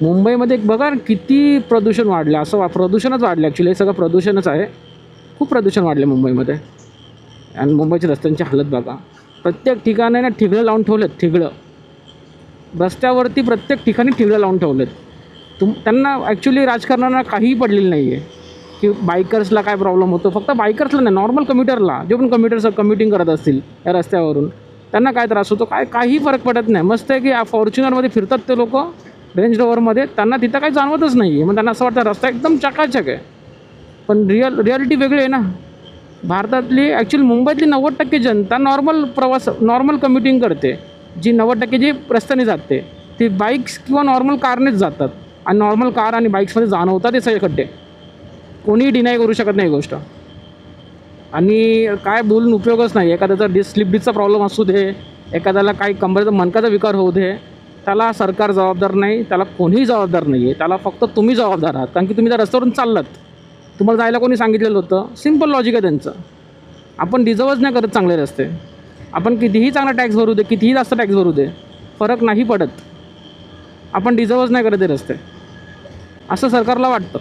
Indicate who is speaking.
Speaker 1: मुंबईमध्ये एक बघा ना, किती प्रदूषण वाढलं, असं प्रदूषणच वाढलं ॲक्च्युली, हे सगळं प्रदूषणच आहे. खूप प्रदूषण वाढले मुंबईमध्ये. आणि मुंबईच्या रस्त्यांची हालत बघा. प्रत्येक ठिकाणी ना ठिगळं लावून ठेवलेत, ठिगळं. रस्त्यावरती प्रत्येक ठिकाणी ठिगळं लावून ठेवलेत. त्यांना ॲक्च्युली राजकारणाला काहीही पडलेलं नाही आहे की बायकर्सला काय प्रॉब्लेम होतो. फक्त बायकर्सला नाही, नॉर्मल कम्युटरला, जे पण कम्युटिंग करत असतील या रस्त्यावरून, त्यांना काय त्रास होतो, काहीही फरक पडत नाही. मस्त आहे की फॉर्च्युनरमध्ये फिरतात ते लोकं, रेंज रोवरमध्ये, त्यांना तिथं काही जाणवतच नाही आहे. मग त्यांना असं वाटतं रस्ता एकदम चकाचक आहे. पण रियालिटी वेगळी आहे ना. भारतातली ॲक्च्युली मुंबईतली 90% जनता नॉर्मल कम्युटिंग करते. जी 90% जी रस्त्याने जाते, ती बाईक्स किंवा नॉर्मल कारनेच जातात. आणि नॉर्मल कार आणि बाईक्समध्ये जाणवतात हे सगळे खड्डे. कोणीही डिनाय करू शकत नाही ही गोष्ट. आणि काय बोलून उपयोगच नाही. एखाद्याचा स्लिप डिस्कचा प्रॉब्लेम असू दे, एखाद्याला काही कमरेचा मणक्याचा विकार होऊ दे, त्याला सरकार जबाबदार नाही, त्याला कोणीही जबाबदार नाही आहे. त्याला फक्त तुम्ही जबाबदार आहात. कारण की तुम्ही त्या रस्त्यावरून चाललात. तुम्हाला जायला कोणी सांगितलेलं होतं? सिम्पल लॉजिक आहे त्यांचं. आपण डिझर्वच नाही करत चांगले रस्ते. आपण कितीही चांगला टॅक्स भरू दे, कितीही जास्त टॅक्स भरू दे, फरक नाही पडत. आपण डिझर्वच नाही करत ते रस्ते, असं सरकारला वाटतं.